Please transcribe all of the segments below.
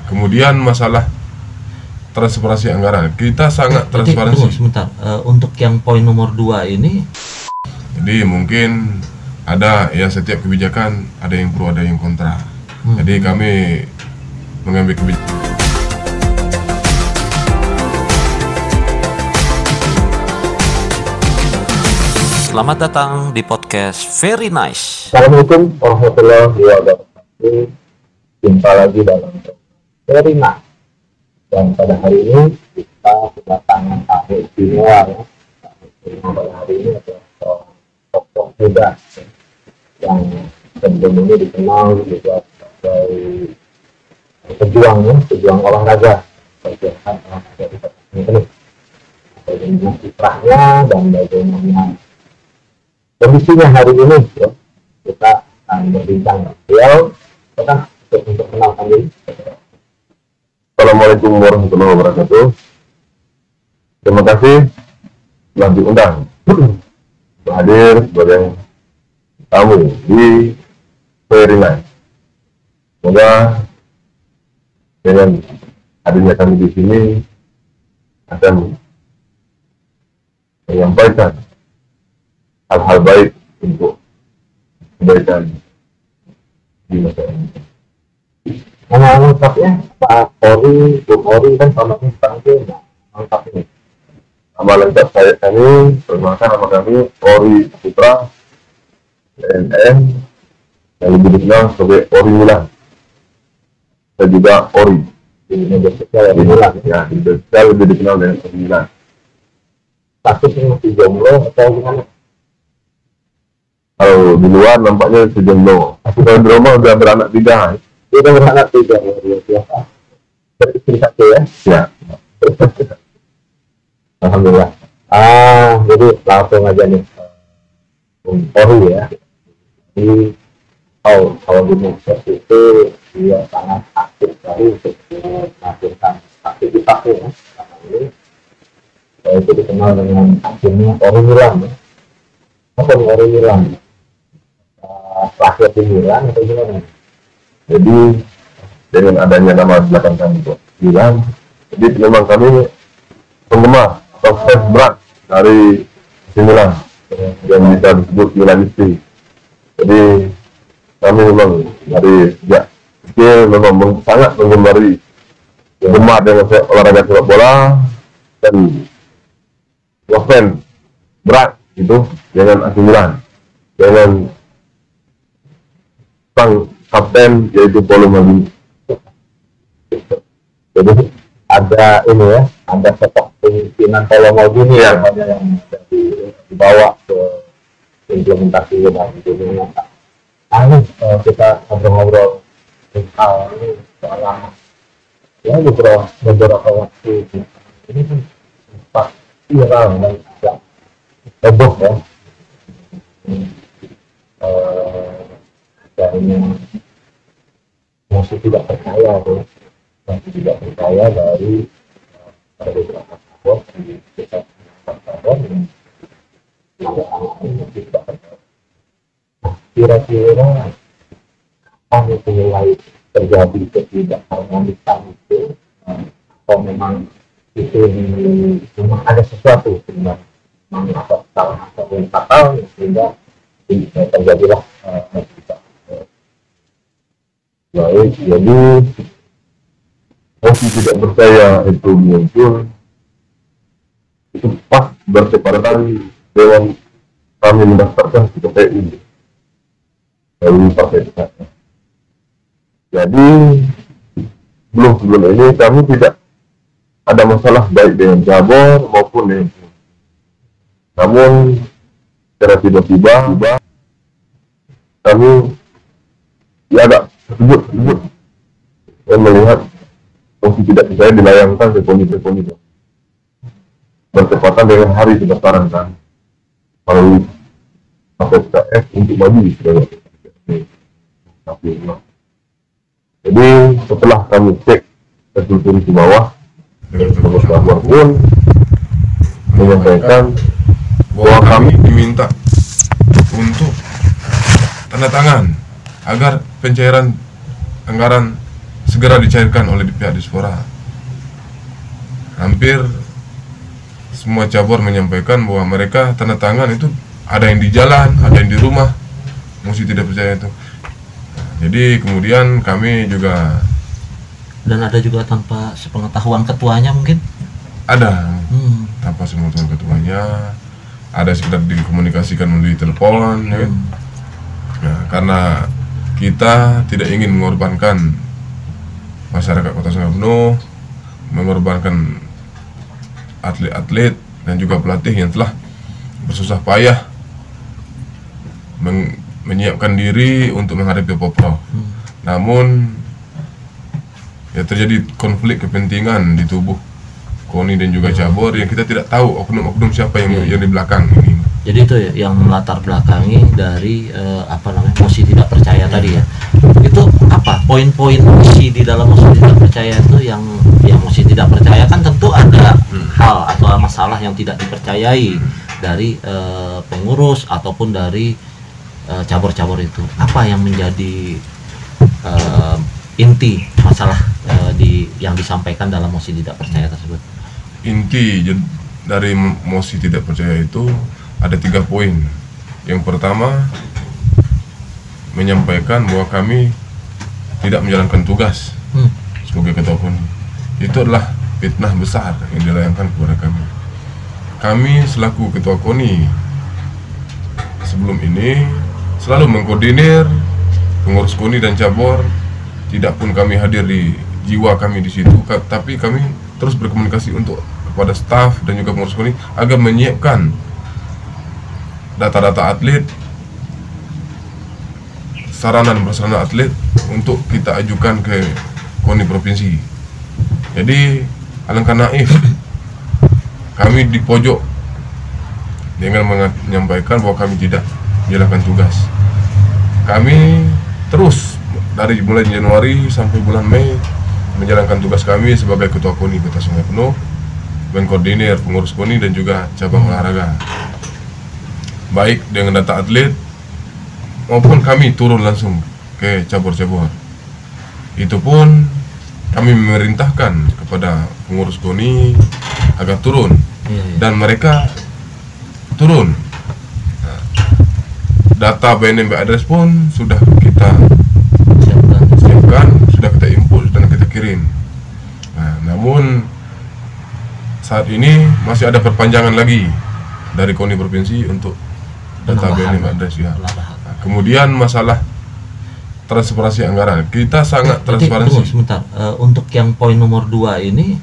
Kemudian masalah transparansi anggaran, kita sangat transparansi. Tunggu sebentar, untuk yang poin nomor 2 ini, jadi mungkin ada ya, setiap kebijakan ada yang pro ada yang kontra. Jadi kami mengambil kebijakan. selamat datang di podcast Very Nice. Assalamualaikum warahmatullahi wabarakatuh. Jumpa lagi dalam Very Nice. Dan pada hari ini kita kedatangan tamu istimewa ya. Tamu istimewa pada hari ini adalah seorang tokoh muda yang sebelum ini dikenal juga sebagai pejuang olahraga, perjuangan olahraga di kota ini. Bagaimana kiprahnya dan bagaimana kondisinya hari ini ya. Kita akan berbincang dengan beliau. Kita untuk kenalkan diri. Assalamualaikum warahmatullahi wabarakatuh. Terima kasih telah diundang hadir sebagai tamu di Very Nice. Semoga dengan hadirnya kami di sini akan menyampaikan hal-hal baik untuk kebaikan di masyarakat. Nama lengkapnya Pak Ori, Bu Ori kan sama ini panggil lengkap ini. Nama lengkap saya perkenalkan nama kami Ori Putra NN, yang lebih dikenal sebagai Ori Milan. Saya juga Ori Di media sosial Ori Milan. ya, saya lebih dikenal dengan Ori Milan. Statusnya masih jomblo atau gimana? Kalau di luar nampaknya sejomblo. Kalau di rumah udah beranak 3. Dia udah beranak 3 luar biasa. Beristri 1 ya? Ya. Alhamdulillah. Jadi langsung aja nih. Ori ya. Jadi kalau di medsos itu dia sangat aktif sekali untuk melakukan aktivitasnya ya. Ini itu dikenal dengan akhirnya Ori Milan ya. Apa Ori Milan? Lahir di Milan atau gimana? Jadi dengan adanya nama belakang kami Milan, jadi memang kami penggemar atau fans berat dari Milan yang bisa disebut Milanisti. Jadi kami memang dari sejak kecil memang sangat menggemari gemar dengan olahraga sepak bola dan fans berat itu dengan AC Milan, dengan sang kapten yaitu Paulo Maldini. Jadi ada ini ya, ada sosok pemimpinan Paulo Maldini ya, yang dibawa ke implementasi dan dunia. Kita ngobrol-ngobrol tentang ini soal ya beberapa waktu ini kan sempat viral dan agak heboh ya. Adanya masih tidak percaya tuh, masih tidak percaya dari beberapa kawan di desa kawan yang masih tidak percaya. Kira-kira apa itu mulai terjadi ketidakharmonisan itu, atau memang itu memang ada sesuatu sebenarnya, memang ada salah satu yang fatal sehingga terjadilah baik. Jadi masih tidak percaya itu muncul itu pas bertepatan dengan kami mendaftarkan ke KPU dari partai kita. Jadi sebelum ini kami tidak ada masalah baik dengan cabur maupun dengan, namun secara tiba-tiba kami ya agak tersebut dan melihat masih tidak saya dilayangkan ke komite bertepatan dengan hari pendaftaran kan melalui KPUs untuk maju sebagai KPU. Jadi setelah kami cek telusuri di bawah dengan terus lapor pun menyampaikan bahwa kami diminta untuk tanda tangan agar pencairan anggaran segera dicairkan oleh pihak Dispora. Hampir semua cabur menyampaikan bahwa mereka tanda tangan itu ada yang di jalan, ada yang di rumah. Mosi tidak percaya itu. Jadi kemudian kami juga, Dan ada juga tanpa sepengetahuan ketuanya mungkin? ada tanpa sepengetahuan ketuanya, ada sekedar dikomunikasikan melalui telepon, ya kan? Nah, karena kita tidak ingin mengorbankan masyarakat Kota Sungai Penuh, mengorbankan atlet-atlet dan juga pelatih yang telah bersusah payah menyiapkan diri untuk menghadapi Poprov. Namun ya terjadi konflik kepentingan di tubuh KONI dan juga cabur yang kita tidak tahu oknum-oknum siapa yang di belakang ini. Jadi itu ya yang melatar belakangi dari mosi tidak percaya tadi ya. Itu apa poin-poin mosi di dalam mosi tidak percaya itu yang mosi tidak percaya kan tentu ada hal atau masalah yang tidak dipercayai dari pengurus ataupun dari cabur-cabur itu. Apa yang menjadi inti masalah yang disampaikan dalam mosi tidak percaya tersebut? Inti dari mosi tidak percaya itu ada 3 poin. Yang pertama, menyampaikan bahwa kami tidak menjalankan tugas sebagai ketua KONI. Itu adalah fitnah besar yang dilayangkan kepada kami. Kami selaku ketua KONI sebelum ini selalu mengkoordinir pengurus KONI dan cabur. Tidak pun kami hadir di jiwa kami di situ, tapi kami terus berkomunikasi kepada staf dan juga pengurus KONI agar menyiapkan data-data atlet, sarana dan prasarana atlet untuk kita ajukan ke KONI provinsi. Jadi alangkah naif kami di pojok dengan menyampaikan bahwa kami tidak menjalankan tugas. Kami terus dari mulai Januari sampai bulan Mei menjalankan tugas kami sebagai ketua KONI Kota Sungai Penuh, mengkoordinir pengurus KONI dan juga cabang olahraga, baik dengan data atlet maupun kami turun langsung ke cabur-cabur. Itu pun kami memerintahkan kepada pengurus KONI agar turun dan mereka turun. Nah, data BNMB address pun sudah kita siapkan, sudah kita input, sudah kita kirim. Nah, namun saat ini masih ada perpanjangan lagi dari KONI provinsi untuk data BNM address ya. Nah, kemudian masalah transparansi anggaran, kita sangat transparansi. Tunggu sebentar, untuk yang poin nomor 2 ini,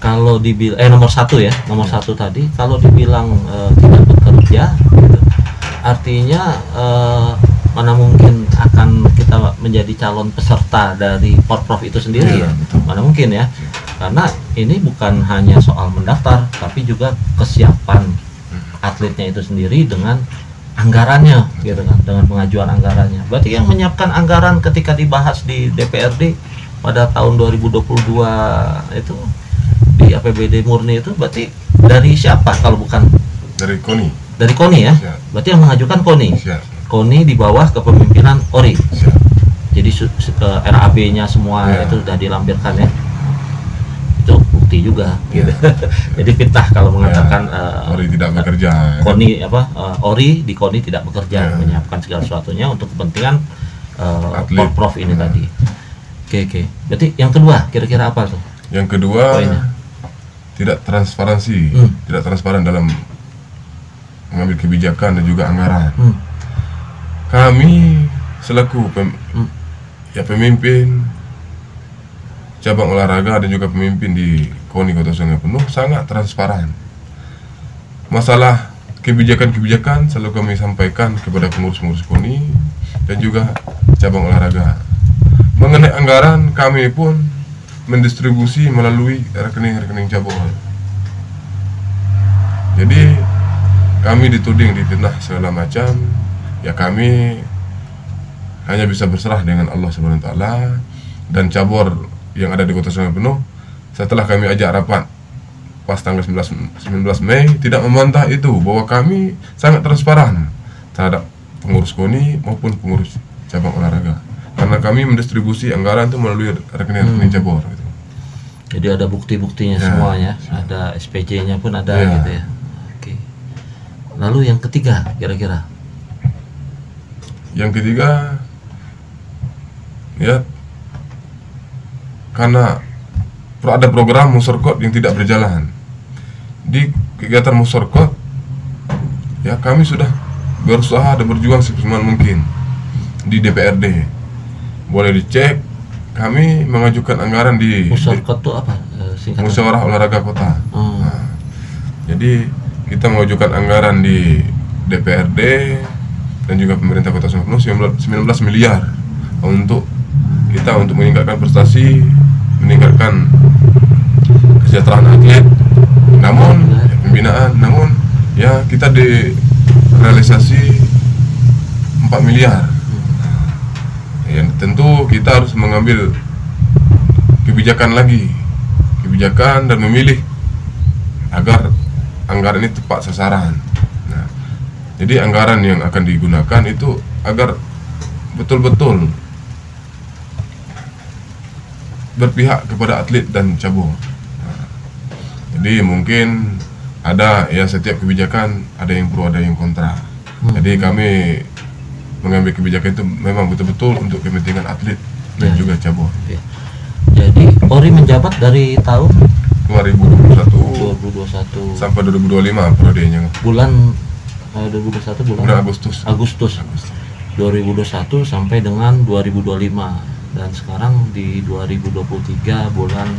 kalau dibilang nomor 1 ya, nomor 1 tadi, kalau dibilang tidak bekerja, gitu, artinya mana mungkin akan kita menjadi calon peserta dari Porprov itu sendiri ya? Mana mungkin ya? Karena ini bukan hanya soal mendaftar, tapi juga kesiapan atletnya itu sendiri dengan anggarannya, gitu kan, dengan pengajuan anggarannya. Berarti yang menyiapkan anggaran ketika dibahas di DPRD pada tahun 2022 itu di APBD murni itu berarti dari siapa kalau bukan dari KONI? Dari KONI ya? Siap. Berarti yang mengajukan KONI. Siap. KONI di bawah kepemimpinan ORI. Siap. Jadi RAB-nya semua itu sudah dilampirkan ya. Itu bukti juga gitu. Jadi fitnah kalau mengatakan ORI tidak bekerja. KONI ORI di KONI tidak bekerja menyiapkan segala sesuatunya untuk kepentingan Porprov ini tadi. Oke. Berarti yang kedua kira-kira apa tuh? Yang kedua, poinnya? Tidak transparansi, tidak transparan dalam mengambil kebijakan dan juga anggaran. Kami selaku pemimpin cabang olahraga dan juga pemimpin di KONI Kota Sungai Penuh sangat transparan. Masalah kebijakan-kebijakan selalu kami sampaikan kepada pengurus-pengurus KONI dan juga cabang olahraga. Mengenai anggaran, kami pun mendistribusi melalui rekening-rekening cabang. Jadi kami dituding difitnah segala macam, ya kami hanya bisa berserah dengan Allah Subhanahu wa taala dan cabur yang ada di Kota Sungai Penuh. Setelah kami ajak rapat pas tanggal 19 Mei tidak membantah itu, bahwa kami sangat transparan terhadap pengurus KONI maupun pengurus cabang olahraga. karena kami mendistribusi anggaran itu melalui rekening cabur gitu. Jadi ada bukti-buktinya Ya, semuanya, ada SPJ-nya pun ada Ya. gitu ya. Oke. Lalu yang ketiga kira-kira? Yang ketiga, ya karena ada program Musorkot yang tidak berjalan. Di kegiatan Musorkot, ya kami sudah berusaha dan berjuang semaksimal mungkin di DPRD. Boleh dicek, kami mengajukan anggaran di Musorkot itu apa singkatan? Musyawarah Olahraga Kota. Oh. Nah, jadi kita mengajukan anggaran di DPRD dan juga pemerintah Kota Sungai Penuh 19 miliar untuk meningkatkan prestasi, meningkatkan kesejahteraan atlet, namun pembinaan, namun ya kita di realisasi 4 miliar. Ya, tentu kita harus mengambil kebijakan dan memilih agar anggaran ini tepat sasaran. Nah, jadi anggaran yang akan digunakan itu agar betul-betul berpihak kepada atlet dan cabur. Nah, jadi mungkin ada ya setiap kebijakan ada yang pro ada yang kontra. Jadi kami mengambil kebijakan itu memang betul-betul untuk kepentingan atlet dan juga cabur. Oke. Jadi Ori menjabat dari tahun 2021 2021 sampai 2025 periodenya. bulan 2021 Bulan Agustus. Agustus 2021 sampai dengan 2025 dan sekarang di 2023 bulan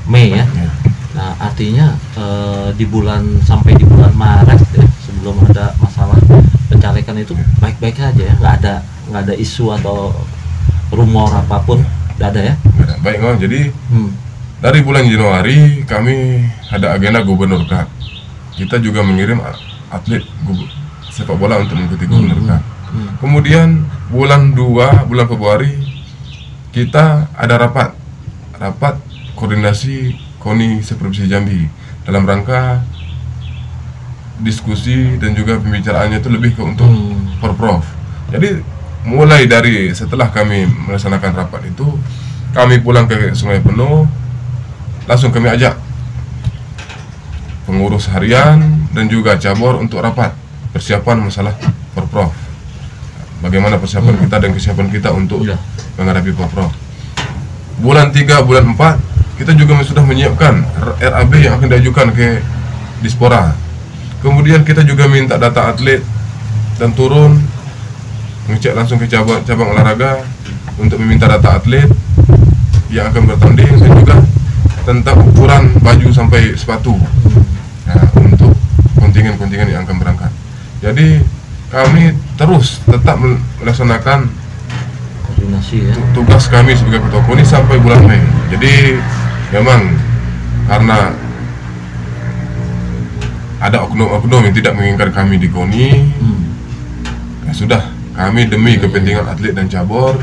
Mei ya. Ya. Nah artinya sampai di bulan Maret ya, sebelum ada masalah pencalekan itu baik-baik saja ya, nggak ada isu atau rumor apapun, nggak ada ya. Baik, oh, jadi dari bulan Januari kami ada agenda Gubernur Cup. Kita juga mengirim atlet sepak bola untuk mengikuti Gubernur Cup. Kemudian bulan Februari kita ada rapat koordinasi KONI Seprovinsi Jambi dalam rangka diskusi dan juga pembicaraannya itu lebih ke untuk Porprov. Jadi mulai dari setelah kami melaksanakan rapat itu, kami pulang ke Sungai Penuh, langsung kami ajak pengurus harian dan juga cabur untuk rapat persiapan masalah Porprov. Bagaimana persiapan kita dan kesiapan kita untuk menghadapi Porprov. Bulan 3, bulan 4 kita juga sudah menyiapkan RAB yang akan diajukan ke Dispora. Kemudian kita juga minta data atlet dan turun mengecek langsung ke cabang olahraga untuk meminta data atlet yang akan bertanding dan juga tentang ukuran baju sampai sepatu. Nah, untuk kontingen-kontingen yang akan berangkat. Jadi kami terus tetap melaksanakan Koordinasi ya. tugas kami sebagai ketua KONI sampai bulan Mei. Jadi memang karena ada oknum-oknum yang tidak menginginkan kami di KONI, ya sudah, kami demi kepentingan atlet dan cabur,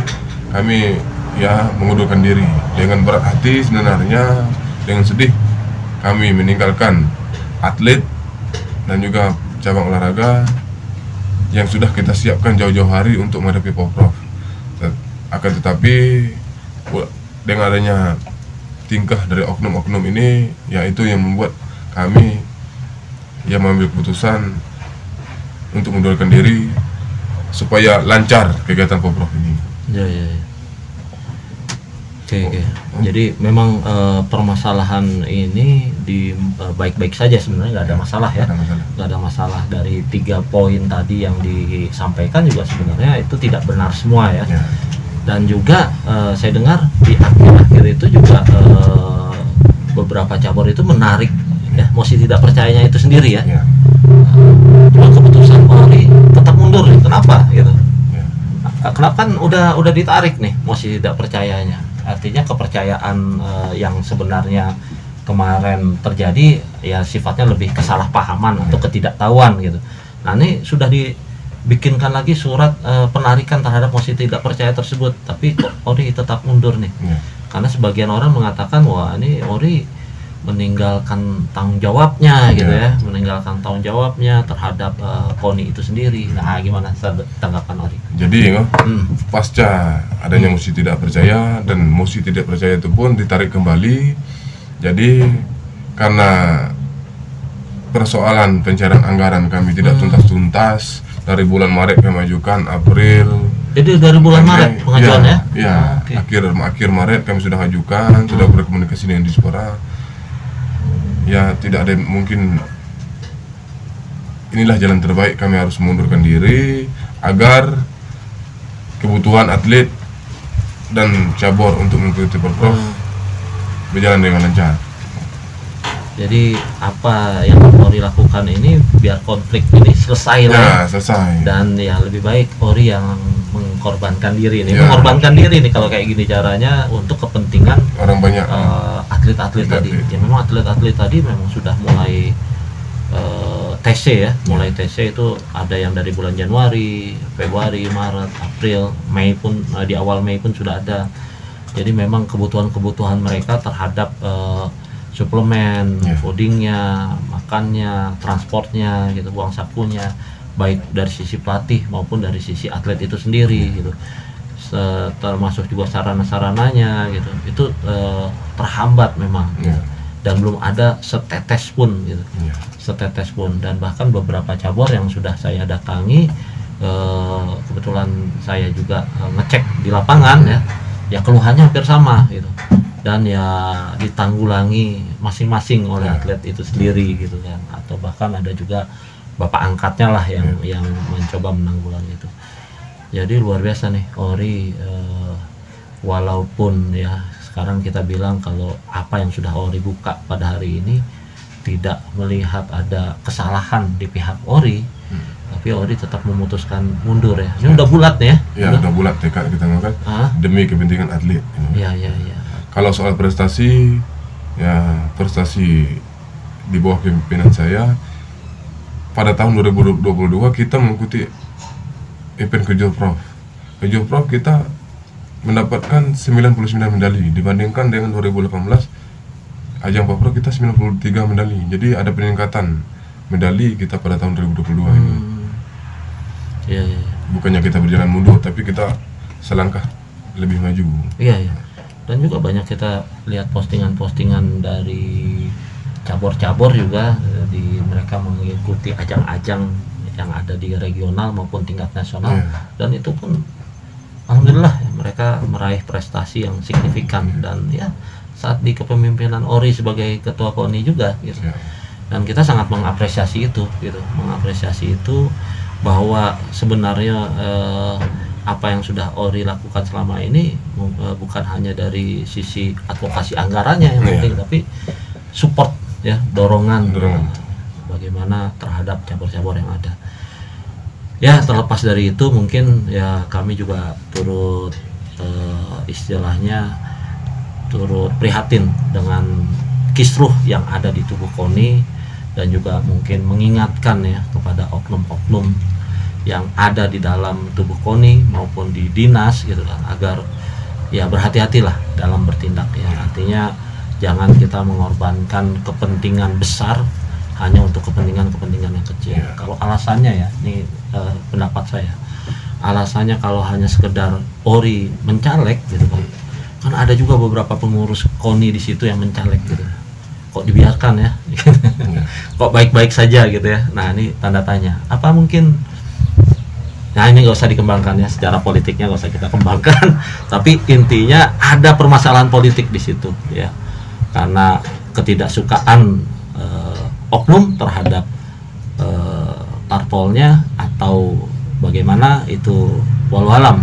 kami ya mengundurkan diri dengan berat hati sebenarnya, dengan sedih kami meninggalkan atlet dan juga cabang olahraga yang sudah kita siapkan jauh-jauh hari untuk menghadapi Porprov. Akan tetapi dengan adanya tingkah dari oknum-oknum ini, yaitu yang membuat kami yang mengambil keputusan untuk mengundurkan diri supaya lancar kegiatan Porprov ini. Ya. Oke. Jadi memang permasalahan ini baik-baik saja sebenarnya, nggak ada masalah ya. Nggak ada masalah. Dari 3 poin tadi yang disampaikan juga sebenarnya itu tidak benar semua ya. Dan juga saya dengar di akhir-akhir itu juga beberapa cabur itu menarik ya, mosi tidak percayanya itu sendiri ya. Cuma keputusan Polri tetap mundur nih. Kenapa gitu? Kenapa kan udah ditarik nih mosi tidak percayanya. Artinya kepercayaan yang sebenarnya kemarin terjadi ya sifatnya lebih kesalahpahaman atau ketidaktahuan gitu. Nah ini sudah dibikinkan lagi surat penarikan terhadap mosi tidak percaya tersebut, tapi kok Ori tetap mundur nih. Karena sebagian orang mengatakan wah ini Ori meninggalkan tanggung jawabnya gitu Ya. ya, meninggalkan tanggung jawabnya terhadap KONI itu sendiri. Nah, gimana tanggapan Ori? Jadi Hmm. pasca adanya mosi tidak percaya, dan mosi tidak percaya itu pun ditarik kembali. Jadi karena persoalan pencairan anggaran kami tidak tuntas-tuntas, dari bulan Maret kami ajukan, April. Jadi dari bulan Maret pengajuannya? Ya, Oke. akhir Maret kami sudah ajukan, sudah berkomunikasi dengan Dispora. Ya, tidak ada mungkin, inilah jalan terbaik, kami harus mengundurkan diri agar kebutuhan atlet dan cabur untuk mengikuti Porprov berjalan dengan lancar. Jadi apa yang Ori lakukan ini biar konflik ini selesai lah. Ya, selesai. Dan ya lebih baik Ori yang mengorbankan diri ini, Ya. mengorbankan diri nih kalau kayak gini caranya untuk kepentingan Orang banyak. atlet-atlet tadi. Atlet. Ya memang atlet-atlet tadi memang sudah mulai TC ya, mulai TC itu ada yang dari bulan Januari, Februari, Maret, April, Mei pun di awal Mei pun sudah ada. Jadi memang kebutuhan mereka terhadap suplemen, Ya. foodingnya, makannya, transportnya, gitu, buang sakunya, baik dari sisi pelatih maupun dari sisi atlet itu sendiri, gitu. Termasuk juga sarana-sarananya, gitu. Itu terhambat memang, Ya. dan belum ada setetes pun, gitu, Ya. setetes pun. Dan bahkan beberapa cabur yang sudah saya datangi, kebetulan saya juga ngecek di lapangan ya keluhannya hampir sama, gitu. Dan ya ditanggulangi masing-masing oleh Ya. atlet itu sendiri, gitu kan, atau bahkan ada juga bapak angkatnya lah yang mencoba menanggulangi itu. Jadi luar biasa nih Ori, walaupun ya sekarang kita bilang kalau apa yang sudah Ori buka pada hari ini tidak melihat ada kesalahan di pihak Ori, tapi Ori tetap memutuskan mundur ya. Ini udah bulat nih ya. Ya, udah bulat tekad kita ngangkat Ah, demi kepentingan atlet. ya. Kalau soal prestasi, ya prestasi di bawah kepemimpinan saya pada tahun 2022 kita mengikuti event Kejurprov. Kejurprov kita mendapatkan 99 medali dibandingkan dengan 2018 ajang Porprov kita 93 medali. Jadi ada peningkatan medali kita pada tahun 2022 ini. Iya. Bukannya kita berjalan mundur, tapi kita selangkah lebih maju. Iya. Dan juga banyak kita lihat postingan-postingan dari cabur-cabur juga, di mereka mengikuti ajang-ajang yang ada di regional maupun tingkat nasional. Iya. Dan itu pun alhamdulillah ya, mereka meraih prestasi yang signifikan, dan ya saat di kepemimpinan Ori sebagai ketua KONI juga, gitu. Ya. Dan kita sangat mengapresiasi itu, gitu, bahwa sebenarnya apa yang sudah Ori lakukan selama ini bukan hanya dari sisi advokasi anggarannya yang Iya. penting, tapi support ya, dorongan Dorongan. bagaimana terhadap cabur-cabur yang ada. Ya, terlepas dari itu mungkin ya kami juga turut istilahnya turut prihatin dengan kisruh yang ada di tubuh KONI, dan juga mungkin mengingatkan ya kepada oknum-oknum yang ada di dalam tubuh KONI maupun di dinas, gitu kan, agar ya berhati-hatilah dalam bertindak ya. Artinya jangan kita mengorbankan kepentingan besar hanya untuk kepentingan yang kecil. Ya. Kalau alasannya ya, ini pendapat saya, alasannya kalau hanya sekedar Ori mencalek, gitu kan ada juga beberapa pengurus KONI di situ yang mencalek, gitu. Kok dibiarkan ya? Kok baik-baik saja, gitu ya. Nah, ini tanda tanya. Apa mungkin, nah ini nggak usah dikembangkan ya, secara politiknya nggak usah kita kembangkan. Tapi intinya ada permasalahan politik di situ ya, karena ketidaksukaan oknum terhadap parpolnya, atau bagaimana itu walau alam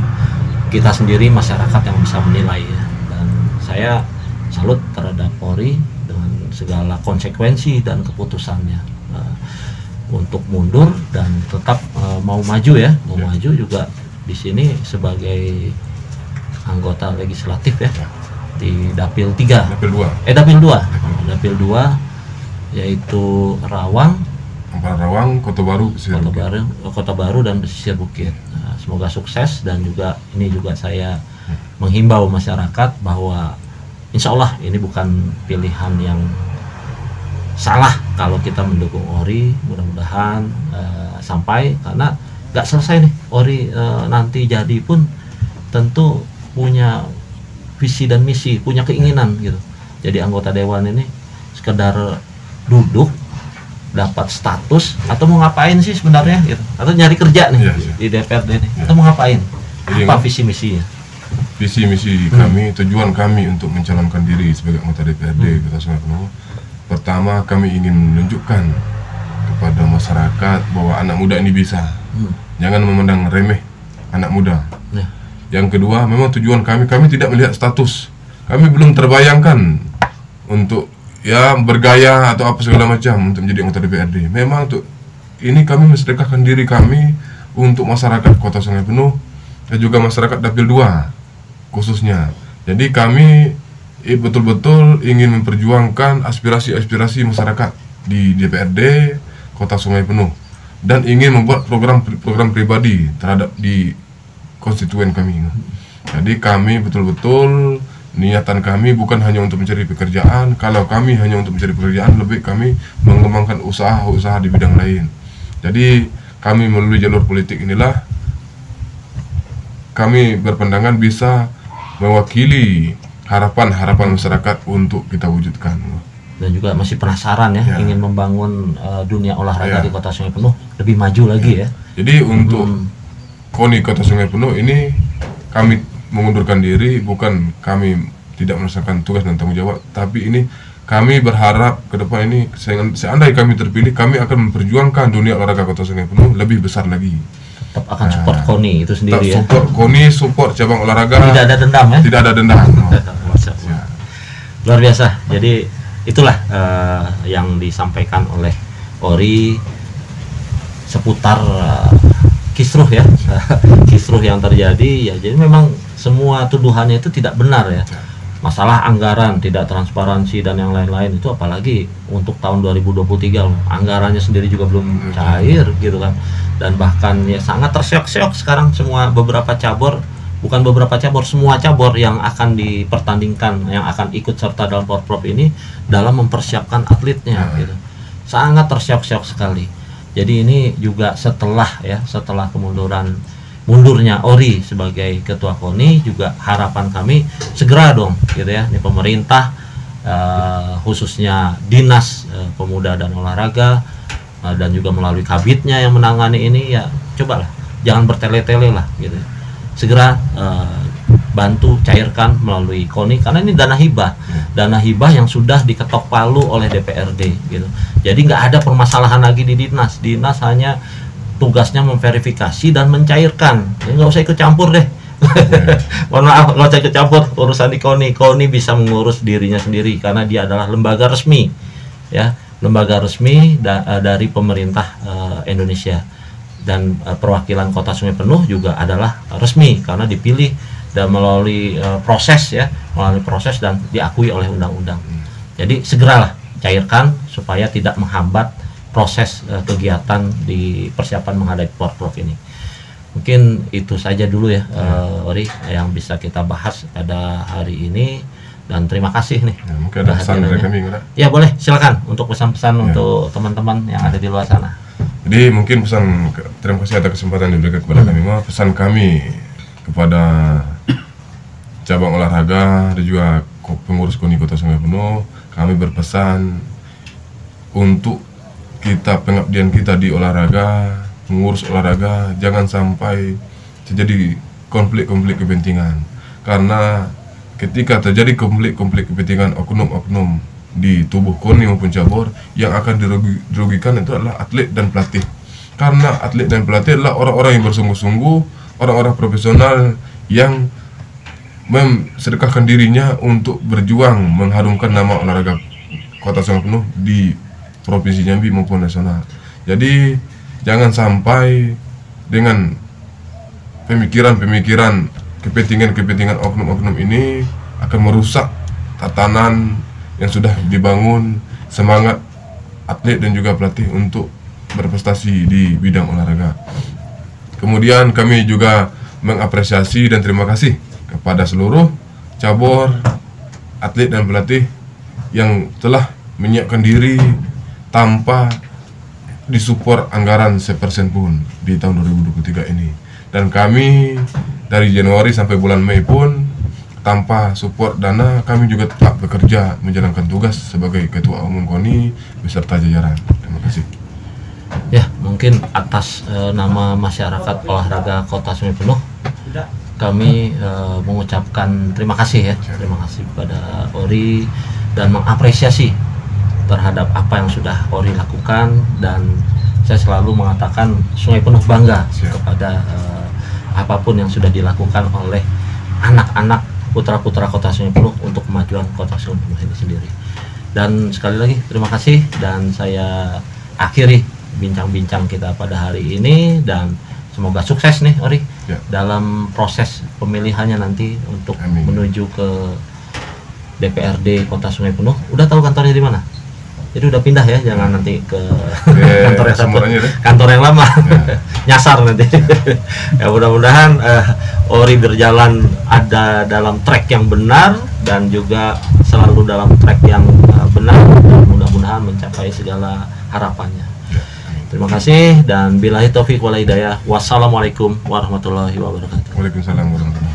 kita sendiri masyarakat yang bisa menilai ya. Dan saya salut terhadap Ori dengan segala konsekuensi dan keputusannya untuk mundur dan tetap mau maju ya, maju juga di sini sebagai anggota legislatif ya di Dapil 3. Dapil 2 yaitu Rawang, Ampara Rawang, Kota Baru, Kota Baru dan Pesisir Bukit. Nah, semoga sukses, dan juga ini juga saya menghimbau masyarakat bahwa insya Allah ini bukan pilihan yang salah kalau kita mendukung ORI. Mudah-mudahan sampai, karena nggak selesai nih ORI nanti jadi pun tentu punya visi dan misi, punya keinginan gitu. Jadi anggota dewan ini sekedar duduk dapat status atau mau ngapain sih sebenarnya gitu, atau nyari kerja nih di DPRD nih, atau mau ngapain? Jadi, apa visi misinya? Visi misi kami, tujuan kami untuk mencalonkan diri sebagai anggota DPRD Kota Sungai Penuh, pertama kami ingin menunjukkan kepada masyarakat bahwa anak muda ini bisa, jangan memandang remeh anak muda. Yang kedua, memang tujuan kami tidak melihat status, kami belum terbayangkan untuk ya bergaya atau apa segala macam untuk menjadi anggota DPRD. Memang untuk ini kami mensedekahkan diri kami untuk masyarakat Kota Sungai Penuh dan juga masyarakat Dapil 2 khususnya. Jadi kami betul-betul ingin memperjuangkan aspirasi-aspirasi masyarakat di DPRD Kota Sungai Penuh dan ingin membuat program pribadi terhadap di konstituen kami. Jadi kami betul-betul niatan kami bukan hanya untuk mencari pekerjaan. Kalau kami hanya untuk mencari pekerjaan, lebih kami mengembangkan usaha-usaha di bidang lain. Jadi kami melalui jalur politik inilah kami berpandangan bisa mewakili harapan-harapan masyarakat untuk kita wujudkan. Dan juga masih penasaran ya, ingin membangun dunia olahraga di Kota Sungai Penuh lebih maju lagi ya. Jadi untuk KONI Kota Sungai Penuh ini kami mengundurkan diri, bukan kami tidak merasakan tugas dan tanggung jawab, tapi ini kami berharap ke depan ini seandainya kami terpilih, kami akan memperjuangkan dunia olahraga Kota Sungai Penuh lebih besar lagi. Tetap akan support KONI itu sendiri ya. Support KONI, support cabang olahraga. Tidak ada dendam ya? Tidak ada dendam. Luar biasa. Jadi itulah yang disampaikan oleh ORI seputar kisruh ya, kisruh yang terjadi ya. Jadi memang semua tuduhannya itu tidak benar ya. Masalah anggaran tidak transparansi dan yang lain-lain itu, apalagi untuk tahun 2023 anggarannya sendiri juga belum cair gitu kan. Dan bahkan ya sangat terseok-seok sekarang semua beberapa cabur, bukan beberapa cabur, semua cabur yang akan dipertandingkan, yang akan ikut serta dalam Porprov ini dalam mempersiapkan atletnya gitu. Sangat terseok-seok sekali. Jadi ini juga setelah mundurnya ORI sebagai ketua KONI, juga harapan kami segera dong gitu ya, ini pemerintah khususnya Dinas Pemuda dan Olahraga dan juga melalui kabitnya yang menangani ini ya, cobalah jangan bertele-tele lah gitu. Segera bantu cairkan melalui KONI, karena ini dana hibah yang sudah diketok palu oleh DPRD gitu. Jadi nggak ada permasalahan lagi di dinas hanya tugasnya memverifikasi dan mencairkan. Ya, nggak usah ikut campur deh. Mohon maaf, nggak usah ikut campur urusan di KONI. KONI bisa mengurus dirinya sendiri karena dia adalah lembaga resmi ya, lembaga resmi dari pemerintah Indonesia. Dan perwakilan Kota Sungai Penuh juga adalah resmi karena dipilih dan melalui proses dan diakui oleh undang-undang. Jadi segeralah cairkan supaya tidak menghambat proses kegiatan di persiapan menghadapi Porprov ini. Mungkin itu saja dulu ya, Ori, yang bisa kita bahas pada hari ini. Dan terima kasih nih. Ya, mungkin ada pesan dari kami, enggak? Ya boleh, silakan untuk pesan-pesan untuk teman-teman yang ada di luar sana. Jadi mungkin terima kasih atas kesempatan yang diberikan kepada kami. Pesan kami kepada cabang olahraga dan juga pengurus KONI Kota Sungai Penuh, kami berpesan untuk pengabdian kita di olahraga, mengurus olahraga, jangan sampai terjadi konflik-konflik kepentingan. Karena ketika terjadi konflik kepentingan oknum-oknum di tubuh KONI maupun cabur, yang akan dirugikan itu adalah atlet dan pelatih. Karena atlet dan pelatih adalah orang-orang yang bersungguh-sungguh, orang-orang profesional yang memsedekahkan dirinya untuk berjuang mengharumkan nama olahraga Kota Sungai Penuh di Provinsi Jambi maupun nasional. Jadi jangan sampai dengan pemikiran-pemikiran kepentingan oknum-oknum ini akan merusak tatanan yang sudah dibangun semangat atlet dan juga pelatih untuk berprestasi di bidang olahraga. Kemudian kami juga mengapresiasi dan terima kasih kepada seluruh cabur, atlet dan pelatih yang telah menyiapkan diri tanpa disupport anggaran sepersen pun di tahun 2023 ini. Dan kami dari Januari sampai bulan Mei pun tanpa support dana, kami juga tetap bekerja menjalankan tugas sebagai Ketua Umum KONI beserta jajaran. Terima kasih. Ya, mungkin atas nama masyarakat olahraga Kota Sungai Penuh, kami mengucapkan terima kasih ya, terima kasih kepada Ori dan mengapresiasi terhadap apa yang sudah Ori lakukan, dan saya selalu mengatakan Sungai Penuh bangga kepada apapun yang sudah dilakukan oleh anak-anak putra-putra Kota Sungai Penuh untuk kemajuan Kota Sungai Penuh ini sendiri. Dan sekali lagi terima kasih, dan saya akhiri bincang-bincang kita pada hari ini, dan semoga sukses nih Ori dalam proses pemilihannya nanti untuk menuju ke DPRD Kota Sungai Penuh. Udah tahu kantornya di mana? Jadi udah pindah ya, jangan nanti ke kantor yang satu, kantor yang lama nyasar nanti. Ya mudah-mudahan Ori berjalan ada dalam track yang benar dan juga selalu dalam track yang benar, dan mudah-mudahan mencapai segala harapannya. Terima kasih, dan billahi taufiq wal hidayah. Wassalamualaikum warahmatullahi wabarakatuh. Waalaikumsalam warahmatullahi wabarakatuh.